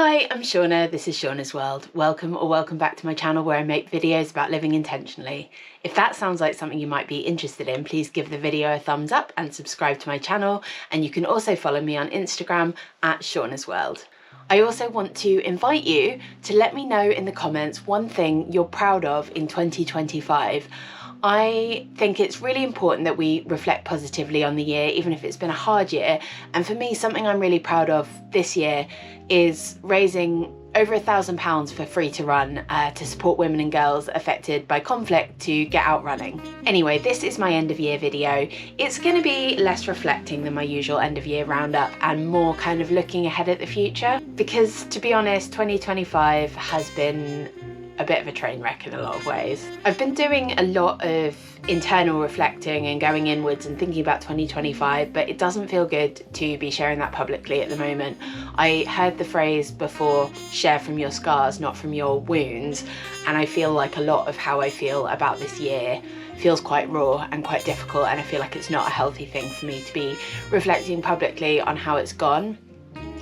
Hi, I'm Shauna, this is Shauna's World. Welcome back to my channel where I make videos about living intentionally. If that sounds like something you might be interested in, please give the video a thumbs up and subscribe to my channel, and you can also follow me on Instagram at Shauna's World. I also want to invite you to let me know in the comments one thing you're proud of in 2025. I think it's really important that we reflect positively on the year, even if it's been a hard year. And for me, something I'm really proud of this year is raising over £1,000 for Free to Run to support women and girls affected by conflict to get out running. Anyway, this is my end of year video. It's going to be less reflecting than my usual end of year roundup and more kind of looking ahead at the future, because to be honest, 2025 has been a bit of a train wreck in a lot of ways. I've been doing a lot of internal reflecting and going inwards and thinking about 2025, but it doesn't feel good to be sharing that publicly at the moment. I heard the phrase before, share from your scars, not from your wounds, and I feel like a lot of how I feel about this year feels quite raw and quite difficult, and I feel like it's not a healthy thing for me to be reflecting publicly on how it's gone.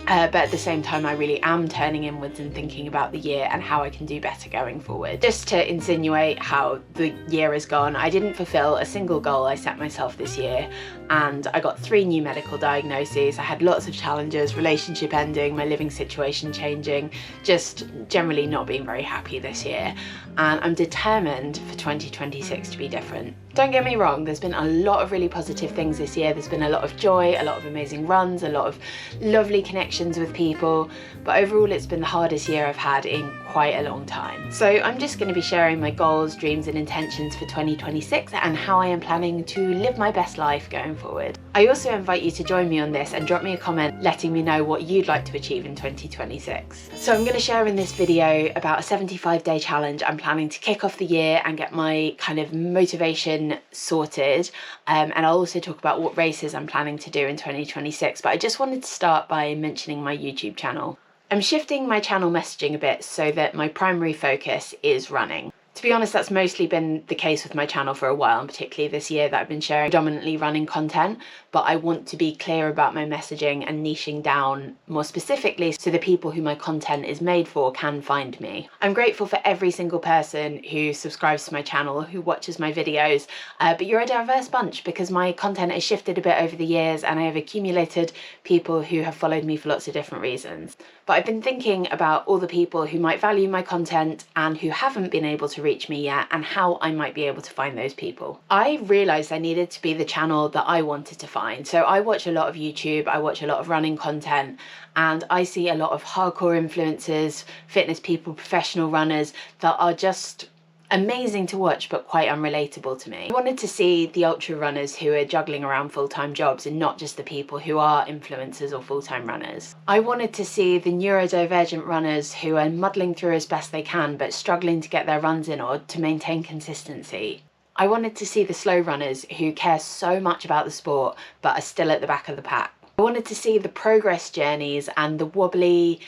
But at the same time, I really am turning inwards and thinking about the year and how I can do better going forward. Just to insinuate how the year has gone, I didn't fulfill a single goal I set myself this year, and I got 3 new medical diagnoses. I had lots of challenges, relationship ending, my living situation changing, just generally not being very happy this year. And I'm determined for 2026 to be different. Don't get me wrong, there's been a lot of really positive things this year. There's been a lot of joy, a lot of amazing runs, a lot of lovely connections with people, but overall it's been the hardest year I've had in quite a long time. So I'm just going to be sharing my goals, dreams and intentions for 2026 and how I am planning to live my best life going forward. I also invite you to join me on this and drop me a comment letting me know what you'd like to achieve in 2026. So I'm going to share in this video about a 75-day challenge I'm planning to kick off the year and get my kind of motivation sorted, and I'll also talk about what races I'm planning to do in 2026, but I just wanted to start by mentioning my YouTube channel. I'm shifting my channel messaging a bit so that my primary focus is running. To be honest, that's mostly been the case with my channel for a while, and particularly this year that I've been sharing predominantly running content, but I want to be clear about my messaging and niching down more specifically so the people who my content is made for can find me. I'm grateful for every single person who subscribes to my channel, who watches my videos, but you're a diverse bunch because my content has shifted a bit over the years and I have accumulated people who have followed me for lots of different reasons. But I've been thinking about all the people who might value my content and who haven't been able to reach me yet and how I might be able to find those people. I realised I needed to be the channel that I wanted to find. So I watch a lot of YouTube, I watch a lot of running content, and I see a lot of hardcore influencers, fitness people, professional runners that are just amazing to watch but quite unrelatable to me. I wanted to see the ultra runners who are juggling around full-time jobs and not just the people who are influencers or full-time runners. I wanted to see the neurodivergent runners who are muddling through as best they can but struggling to get their runs in or to maintain consistency. I wanted to see the slow runners who care so much about the sport but are still at the back of the pack. I wanted to see the progress journeys and the wobbly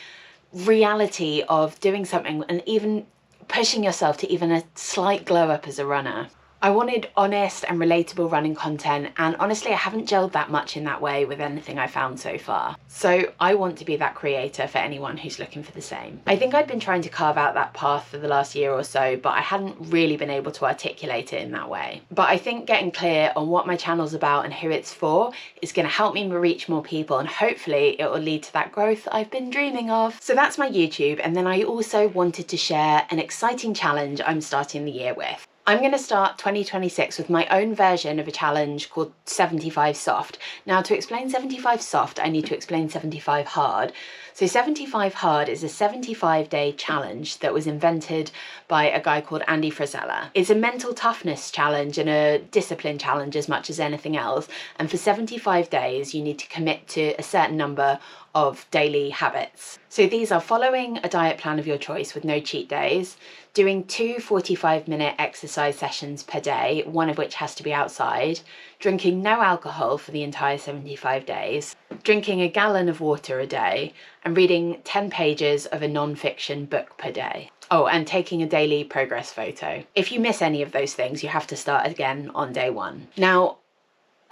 reality of doing something and even pushing yourself to even a slight glow up as a runner. I wanted honest and relatable running content, and honestly I haven't gelled that much in that way with anything I found so far. So I want to be that creator for anyone who's looking for the same. I think I'd been trying to carve out that path for the last year or so, but I hadn't really been able to articulate it in that way. But I think getting clear on what my channel's about and who it's for is going to help me reach more people, and hopefully it will lead to that growth I've been dreaming of. So that's my YouTube, and then I also wanted to share an exciting challenge I'm starting the year with. I'm going to start 2026 with my own version of a challenge called 75 Soft. Now, to explain 75 Soft, I need to explain 75 Hard. So 75 Hard is a 75-day challenge that was invented by a guy called Andy Frisella. It's a mental toughness challenge and a discipline challenge as much as anything else. And for 75 days, you need to commit to a certain number of daily habits. So these are following a diet plan of your choice with no cheat days, doing 2 45-minute exercise sessions per day, one of which has to be outside, drinking no alcohol for the entire 75 days, drinking a gallon of water a day, and reading 10 pages of a non-fiction book per day. Oh, and taking a daily progress photo. If you miss any of those things, you have to start again on day 1. Now,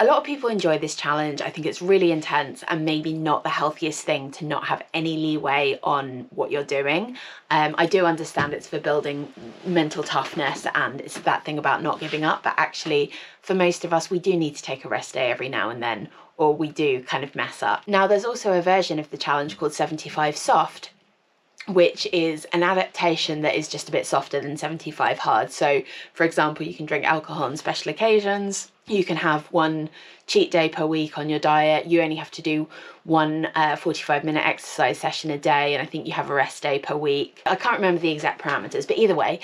A lot of people enjoy this challenge. I think it's really intense and maybe not the healthiest thing to not have any leeway on what you're doing. I do understand it's for building mental toughness and it's that thing about not giving up, but actually for most of us, we do need to take a rest day every now and then, or we do kind of mess up. Now, there's also a version of the challenge called 75 Soft, which is an adaptation that is just a bit softer than 75 Hard. So, for example, you can drink alcohol on special occasions. You can have one cheat day per week on your diet. You only have to do one 45-minute exercise session a day, and I think you have a rest day per week. I can't remember the exact parameters, but either way,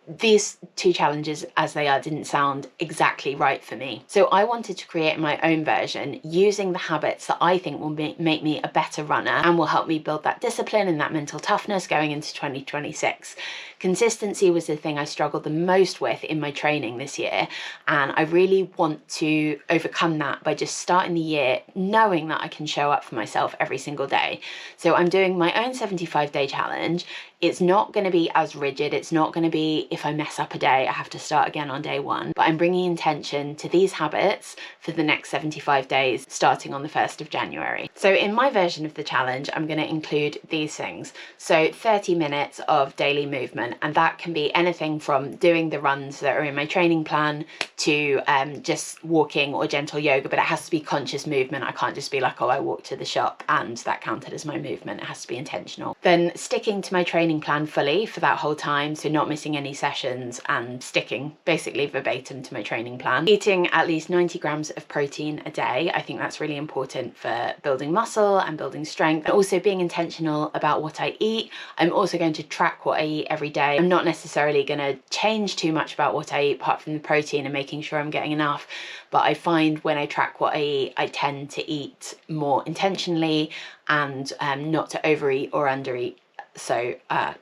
these two challenges as they are didn't sound exactly right for me. So I wanted to create my own version using the habits that I think will make me a better runner and will help me build that discipline and that mental toughness going into 2026. Consistency was the thing I struggled the most with in my training this year, and I really want to overcome that by just starting the year knowing that I can show up for myself every single day. So I'm doing my own 75-day challenge. It's not going to be as rigid. It's not going to be if I mess up a day, I have to start again on day one. But I'm bringing intention to these habits for the next 75 days, starting on the 1st of January. So in my version of the challenge, I'm going to include these things. So 30 minutes of daily movement, and that can be anything from doing the runs that are in my training plan to just walking or gentle yoga, but it has to be conscious movement. I can't just be like, oh, I walked to the shop and that counted as my movement. It has to be intentional. Then sticking to my training plan fully for that whole time, so not missing any sessions and sticking basically verbatim to my training plan. Eating at least 90 grams of protein a day. I think that's really important for building muscle and building strength, and also being intentional about what I eat. I'm also going to track what I eat every day. I'm not necessarily going to change too much about what I eat apart from the protein and making sure I'm getting enough, but I find when I track what I eat, I tend to eat more intentionally and not to overeat or undereat. So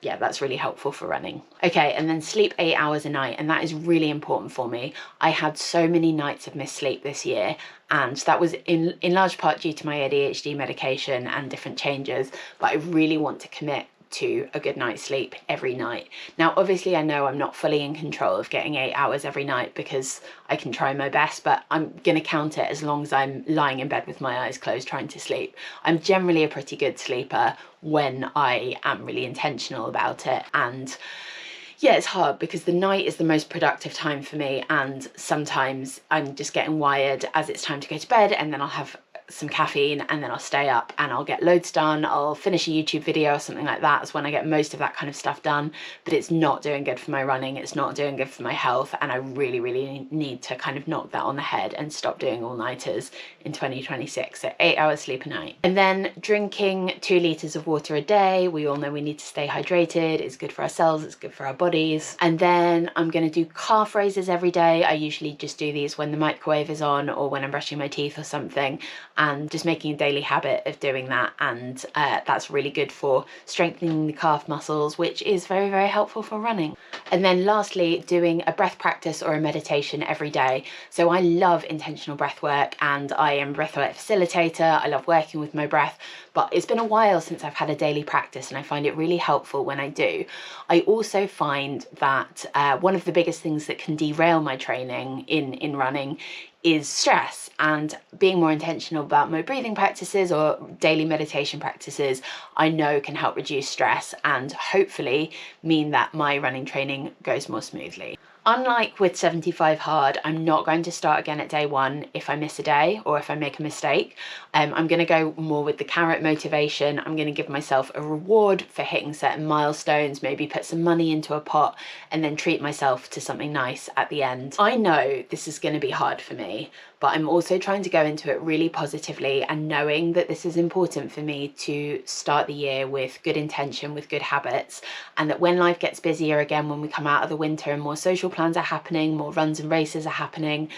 yeah, that's really helpful for running. Okay, and then sleep 8 hours a night, and that is really important for me. I had so many nights of missed sleep this year, and that was in large part due to my ADHD medication and different changes, but I really want to commit to a good night's sleep every night. Now, obviously, I know I'm not fully in control of getting 8 hours every night because I can try my best, but I'm going to count it as long as I'm lying in bed with my eyes closed trying to sleep. I'm generally a pretty good sleeper when I am really intentional about it. And yeah, it's hard because the night is the most productive time for me, and sometimes I'm just getting wired as it's time to go to bed, and then I'll have some caffeine and then I'll stay up and I'll get loads done. I'll finish a YouTube video or something like that. It's when I get most of that kind of stuff done, but it's not doing good for my running. It's not doing good for my health. And I really, really need to kind of knock that on the head and stop doing all-nighters in 2026. So 8 hours sleep a night. And then drinking 2 litres of water a day. We all know we need to stay hydrated. It's good for ourselves. It's good for our bodies. And then I'm going to do calf raises every day. I usually just do these when the microwave is on or when I'm brushing my teeth or something, and just making a daily habit of doing that. And that's really good for strengthening the calf muscles, which is very, very helpful for running. And then lastly, doing a breath practice or a meditation every day. So I love intentional breath work, and I am a breathwork facilitator. I love working with my breath, but it's been a while since I've had a daily practice, and I find it really helpful when I do. I also find that one of the biggest things that can derail my training in running is stress, and being more intentional about my breathing practices or daily meditation practices, I know can help reduce stress and hopefully mean that my running training goes more smoothly. Unlike with 75 Hard, I'm not going to start again at day one if I miss a day or if I make a mistake. I'm going to go more with the carrot motivation. I'm going to give myself a reward for hitting certain milestones, maybe put some money into a pot and then treat myself to something nice at the end. I know this is going to be hard for me, but I'm also trying to go into it really positively and knowing that this is important for me to start the year with good intention, with good habits, and that when life gets busier again, when we come out of the winter and more social plans are happening, more runs and races are happening,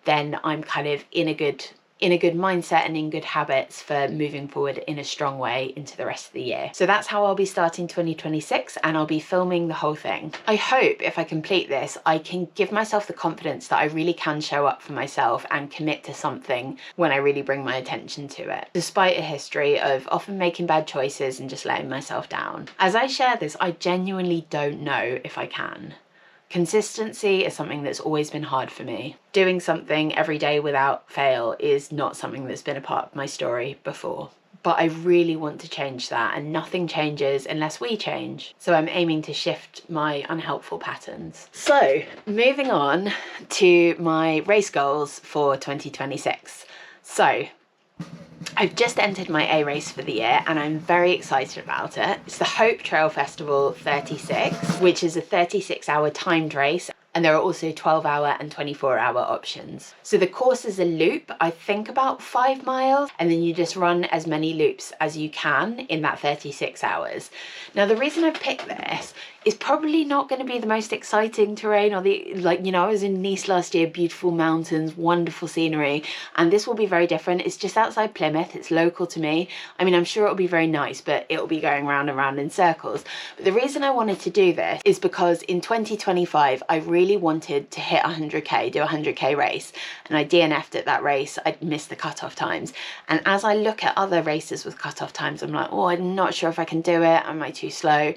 then I'm kind of in a good mindset and in good habits for moving forward in a strong way into the rest of the year. So that's how I'll be starting 2026, and I'll be filming the whole thing. I hope if I complete this, I can give myself the confidence that I really can show up for myself and commit to something when I really bring my attention to it, despite a history of often making bad choices and just letting myself down. As I share this, I genuinely don't know if I can. Consistency is something that's always been hard for me. Doing something every day without fail is not something that's been a part of my story before. But I really want to change that, and nothing changes unless we change. So I'm aiming to shift my unhelpful patterns. So moving on to my race goals for 2026. So I've just entered my A race for the year and I'm very excited about it. It's the Hope Trail Festival 36, which is a 36-hour timed race. And there are also 12-hour and 24-hour options. So the course is a loop, I think about 5 miles, and then you just run as many loops as you can in that 36 hours. Now, the reason I picked this is probably not going to be the most exciting terrain, or I was in Nice last year, beautiful mountains, wonderful scenery, and this will be very different. It's just outside Plymouth, it's local to me. I mean, I'm sure it'll be very nice, but it'll be going round and round in circles. But the reason I wanted to do this is because in 2025, I really wanted to hit 100k, do a 100k race, and I DNF'd at that race. I'd missed the cutoff times, and as I look at other races with cutoff times, I'm like, oh, I'm not sure if I can do it. Am I too slow?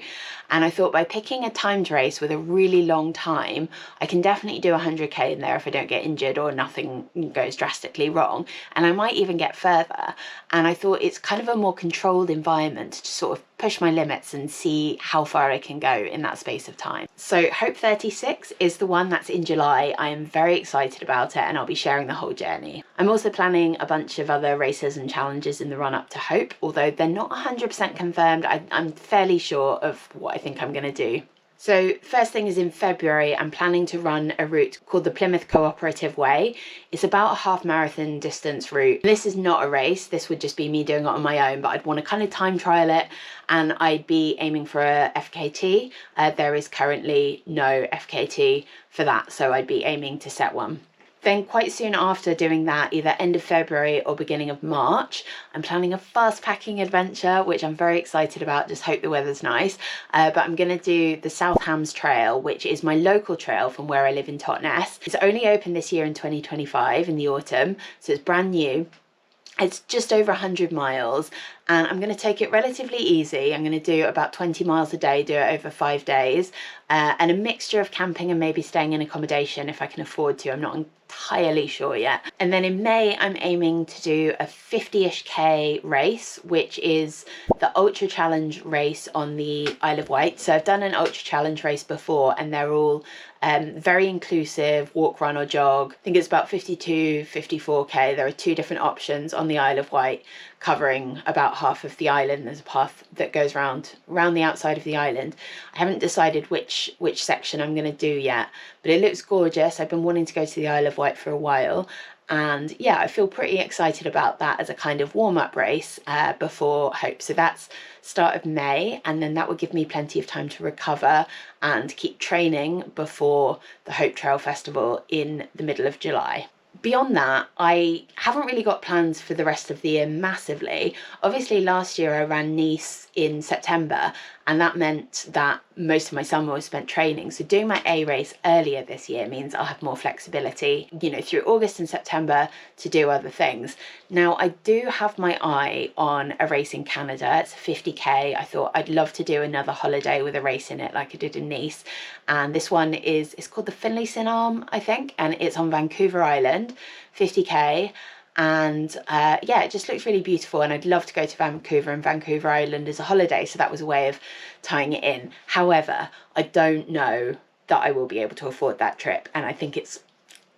And I thought by picking a timed race with a really long time, I can definitely do 100k in there if I don't get injured or nothing goes drastically wrong, and I might even get further. And I thought it's kind of a more controlled environment to sort of push my limits and see how far I can go in that space of time. So Hope 36 is the one that's in July. I am very excited about it and I'll be sharing the whole journey. I'm also planning a bunch of other races and challenges in the run up to Hope, although they're not 100% confirmed. I'm fairly sure of what I think I'm going to do. So first thing is in February, I'm planning to run a route called the Plymouth Cooperative Way. It's about a half marathon distance route. This is not a race. This would just be me doing it on my own, but I'd want to kind of time trial it, and I'd be aiming for a FKT. There is currently no FKT for that, so I'd be aiming to set one. Then quite soon after doing that, either end of February or beginning of March, I'm planning a fast packing adventure, which I'm very excited about. Just hope the weather's nice. But I'm going to do the South Hams Trail, which is my local trail from where I live in Totnes. It's only opened this year in 2025 in the autumn, so it's brand new. It's just over 100 miles and I'm going to take it relatively easy. I'm going to do about 20 miles a day, do it over 5 days, and a mixture of camping and maybe staying in accommodation if I can afford to. I'm not entirely sure yet. And then in May, I'm aiming to do a 50-ish k race, which is the Ultra Challenge race on the Isle of Wight. So I've done an Ultra Challenge race before and they're all very inclusive, walk, run or jog. I think it's about 52, 54k. There are 2 different options on the Isle of Wight covering about half of the island. There's a path that goes round the outside of the island. I haven't decided which section I'm going to do yet, but it looks gorgeous. I've been wanting to go to the Isle of Wight for a while. And yeah, I feel pretty excited about that as a kind of warm-up race before Hope. So that's start of May, and then that will give me plenty of time to recover and keep training before the Hope Trail Festival in the middle of July. Beyond that, I haven't really got plans for the rest of the year massively. Obviously last year I ran Nice in September and that meant that most of my summer was spent training. So doing my A race earlier this year means I'll have more flexibility, through August and September to do other things. Now I do have my eye on a race in Canada. It's a 50k. I thought I'd love to do another holiday with a race in it like I did in Nice. And this one it's called the Finlayson Arm, I think, and it's on Vancouver Island, 50k. And yeah, it just looks really beautiful and I'd love to go to Vancouver and Vancouver Island as a holiday, so that was a way of tying it in. However, I don't know that I will be able to afford that trip, and I think it's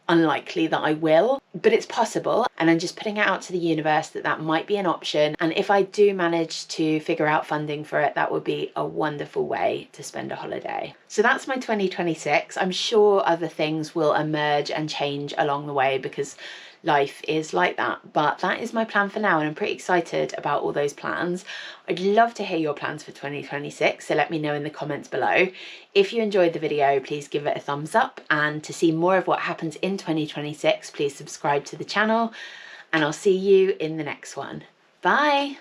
unlikely that I will, but it's possible, and I'm just putting it out to the universe that might be an option. And if I do manage to figure out funding for it, that would be a wonderful way to spend a holiday. So that's my 2026. I'm sure other things will emerge and change along the way because life is like that, but that is my plan for now and I'm pretty excited about all those plans. I'd love to hear your plans for 2026, so let me know in the comments below. If you enjoyed the video, please give it a thumbs up, and to see more of what happens in 2026, please subscribe to the channel, and I'll see you in the next one. Bye!